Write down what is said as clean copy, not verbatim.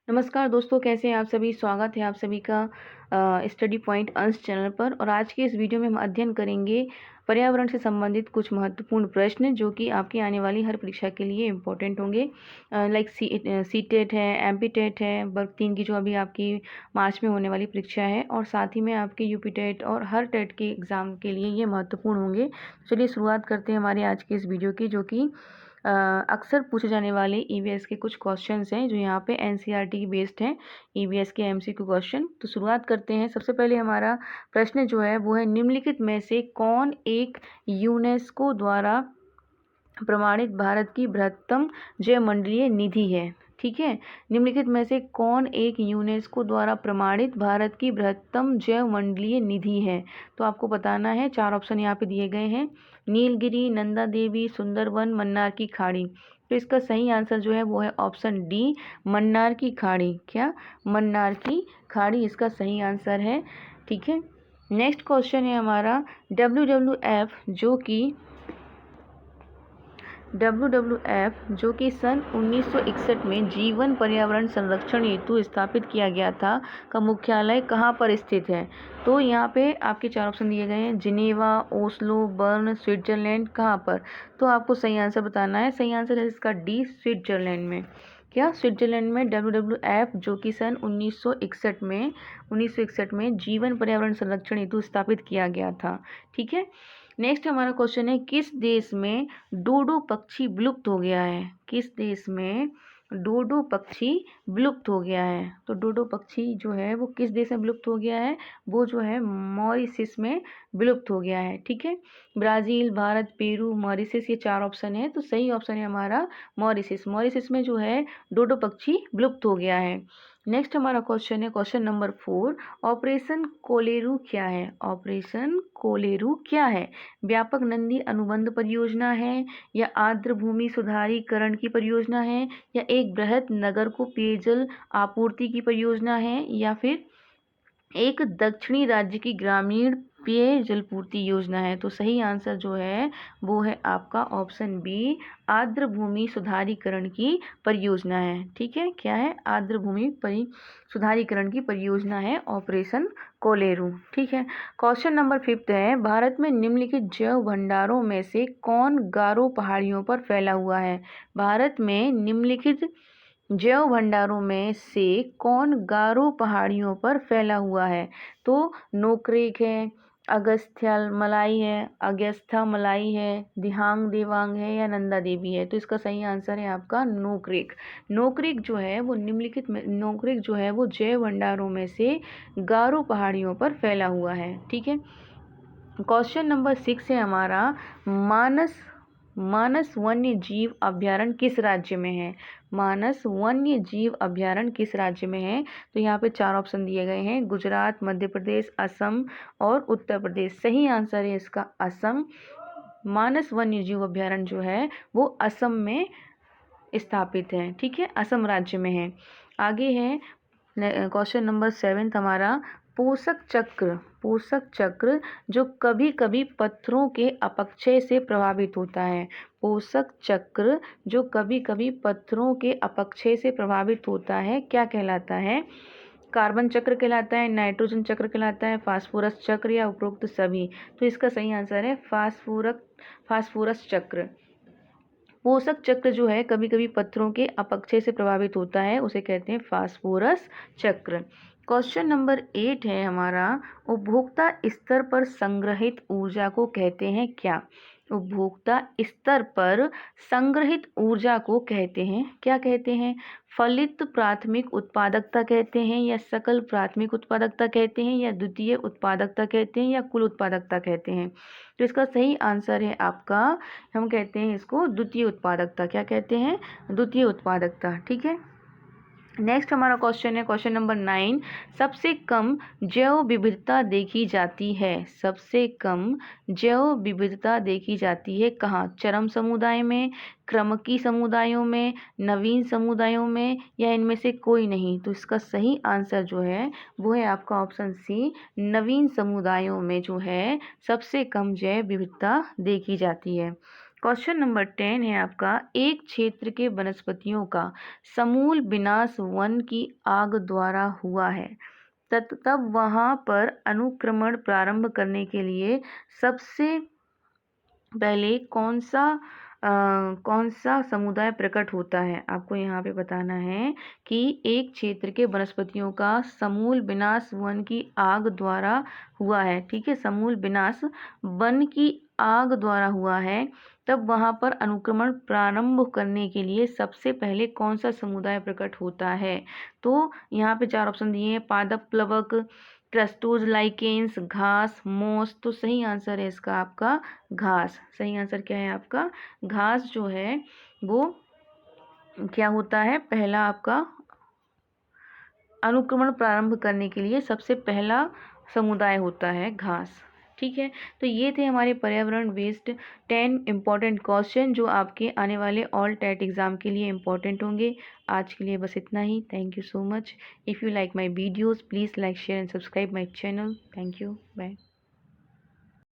नमस्कार दोस्तों, कैसे हैं आप सभी। स्वागत है आप सभी का स्टडी पॉइंट अंश चैनल पर। और आज के इस वीडियो में हम अध्ययन करेंगे पर्यावरण से संबंधित कुछ महत्वपूर्ण प्रश्न जो कि आपकी आने वाली हर परीक्षा के लिए इम्पोर्टेंट होंगे। लाइक सी टेट है, एमपी टेट है, वर्ग 3 की जो अभी आपकी मार्च में होने वाली परीक्षा है, और साथ ही में आपके यूपी टेट और हर टेट के एग्ज़ाम के लिए ये महत्वपूर्ण होंगे। चलिए शुरुआत करते हैं हमारे आज के इस वीडियो की, जो कि अक्सर पूछे जाने वाले ईवीएस के कुछ क्वेश्चंस हैं जो यहाँ पे एनसीईआरटी की बेस्ड हैं, ईवीएस के एमसीक्यू क्वेश्चन। तो शुरुआत करते हैं। सबसे पहले हमारा प्रश्न जो है वो है, निम्नलिखित में से कौन एक यूनेस्को द्वारा प्रमाणित भारत की बृहत्तम जैवमंडलीय निधि है। ठीक है, निम्नलिखित में से कौन एक यूनेस्को द्वारा प्रमाणित भारत की बृहत्तम जैवमंडलीय निधि है। तो आपको बताना है। 4 ऑप्शन यहाँ पे दिए गए हैं, नीलगिरी, नंदा देवी, सुंदरवन, मन्नार की खाड़ी। तो इसका सही आंसर जो है वो है ऑप्शन डी, मन्नार की खाड़ी। क्या? मन्नार की खाड़ी इसका सही आंसर है। ठीक है, नेक्स्ट क्वेश्चन है हमारा, WWF जो कि सन 1961 में जीवन पर्यावरण संरक्षण हेतु स्थापित किया गया था, का मुख्यालय कहाँ पर स्थित है। तो यहाँ पे आपके 4 ऑप्शन दिए गए हैं, जिनेवा, ओस्लो, बर्न, स्विट्जरलैंड। कहाँ पर? तो आपको सही आंसर बताना है। सही आंसर है इसका डी, स्विट्जरलैंड में। क्या? स्विट्जरलैंड में WWF जो कि सन 1961 में जीवन पर्यावरण संरक्षण हेतु स्थापित किया गया था। ठीक है, नेक्स्ट हमारा क्वेश्चन है, किस देश में डोडो पक्षी विलुप्त हो गया है। किस देश में डोडो पक्षी विलुप्त हो गया है। तो डोडो पक्षी जो है वो किस देश में विलुप्त हो गया है, वो जो है मॉरिशस में विलुप्त हो गया है। ठीक है, ब्राज़ील, भारत, पेरू, मॉरिशस, ये 4 ऑप्शन है। तो सही ऑप्शन है हमारा मॉरिशस। मॉरिशस में जो है डोडो पक्षी विलुप्त हो गया है। नेक्स्ट हमारा क्वेश्चन है, क्वेश्चन नंबर 4, ऑपरेशन कोलेरू क्या है। ऑपरेशन कोलेरू क्या है? व्यापक नदी अनुबंध परियोजना है, या आर्द्र भूमि सुधारीकरण की परियोजना है, या एक बृहद नगर को पेयजल आपूर्ति की परियोजना है, या फिर एक दक्षिणी राज्य की ग्रामीण पेय जलपूर्ति योजना है। तो सही आंसर जो है वो है आपका ऑप्शन बी, आर्द्र भूमि सुधारीकरण की परियोजना है। ठीक है, क्या है? आर्द्र भूमि सुधारीकरण की परियोजना है ऑपरेशन कोलेरू। ठीक है, क्वेश्चन नंबर 5 है, भारत में निम्नलिखित जैव भंडारों में से कौन गारो पहाड़ियों पर फैला हुआ है। भारत में निम्नलिखित जैव भंडारों में से कौन गारो पहाड़ियों पर फैला हुआ है। तो नोक्रेक है, अगस्त्या मलाई है, दिहांग देवांग है, या नंदा देवी है। तो इसका सही आंसर है आपका नोक्रेक। नोक्रेक जो है वो निम्नलिखित में, नोक्रेक जो है वो जैव भंडारों में से गारो पहाड़ियों पर फैला हुआ है। ठीक है, क्वेश्चन नंबर 6 है हमारा, मानस वन्य जीव अभयारण्य किस राज्य में है। मानस वन्य जीव अभयारण्य किस राज्य में है। तो यहाँ पे 4 ऑप्शन दिए गए हैं, गुजरात, मध्य प्रदेश, असम और उत्तर प्रदेश। सही आंसर है इसका असम। मानस वन्य जीव अभयारण्य जो है वो असम में स्थापित है। ठीक है, असम राज्य में है। आगे है क्वेश्चन नंबर 7 हमारा, पोषक चक्र जो कभी कभी पत्थरों के अपक्षय से प्रभावित होता है। पोषक चक्र जो कभी कभी पत्थरों के अपक्षय से प्रभावित होता है, क्या कहलाता है? कार्बन चक्र कहलाता है, नाइट्रोजन चक्र कहलाता है, फास्फोरस चक्र, या उपरोक्त सभी। तो इसका सही आंसर है फास्फोरस चक्र। पोषक चक्र जो है कभी कभी पत्थरों के अपक्षय से प्रभावित होता है, उसे कहते हैं फास्फोरस चक्र। क्वेश्चन नंबर 8 है हमारा, उपभोक्ता स्तर पर संग्रहित ऊर्जा को कहते हैं क्या। उपभोक्ता स्तर पर संग्रहित ऊर्जा को कहते हैं, क्या कहते हैं? फलित प्राथमिक उत्पादकता कहते हैं, या सकल प्राथमिक उत्पादकता कहते हैं, या द्वितीय उत्पादकता कहते हैं, या कुल उत्पादकता कहते हैं। तो इसका सही आंसर है आपका, हम कहते हैं इसको द्वितीय उत्पादकता। क्या कहते हैं? द्वितीय उत्पादकता। ठीक है, नेक्स्ट हमारा क्वेश्चन है, क्वेश्चन नंबर 9, सबसे कम जैव विविधता देखी जाती है। सबसे कम जैव विविधता देखी जाती है कहाँ? चरम समुदाय में, क्रमकी समुदायों में, नवीन समुदायों में, या इनमें से कोई नहीं। तो इसका सही आंसर जो है वो है आपका ऑप्शन सी, नवीन समुदायों में जो है सबसे कम जैव विविधता देखी जाती है। क्वेश्चन नंबर 10 है आपका, एक क्षेत्र के वनस्पतियों का समूल विनाश वन की आग द्वारा हुआ है, तब वहां पर अनुक्रमण प्रारंभ करने के लिए सबसे पहले कौन सा समुदाय प्रकट होता है। आपको यहाँ पे बताना है कि एक क्षेत्र के वनस्पतियों का समूल विनाश वन की आग द्वारा हुआ है। ठीक है, समूल विनाश वन की आग द्वारा हुआ है, तब वहां पर अनुक्रमण प्रारंभ करने के लिए सबसे पहले कौन सा समुदाय प्रकट होता है। तो यहाँ पे 4 ऑप्शन दिए हैं, पादप प्लवक, क्रस्टोज लाइकेन्स, घास, मोस। तो सही आंसर है इसका आपका घास। सही आंसर क्या है आपका घास जो है वो क्या होता है, पहला आपका अनुक्रमण प्रारंभ करने के लिए सबसे पहला समुदाय होता है घास। ठीक है, तो ये थे हमारे पर्यावरण बेस्ड 10 इम्पॉर्टेंट क्वेश्चन जो आपके आने वाले ऑल टेट एग्ज़ाम के लिए इम्पॉर्टेंट होंगे। आज के लिए बस इतना ही। Thank you so much. If you like my videos please like share and subscribe my channel. Thank you, bye.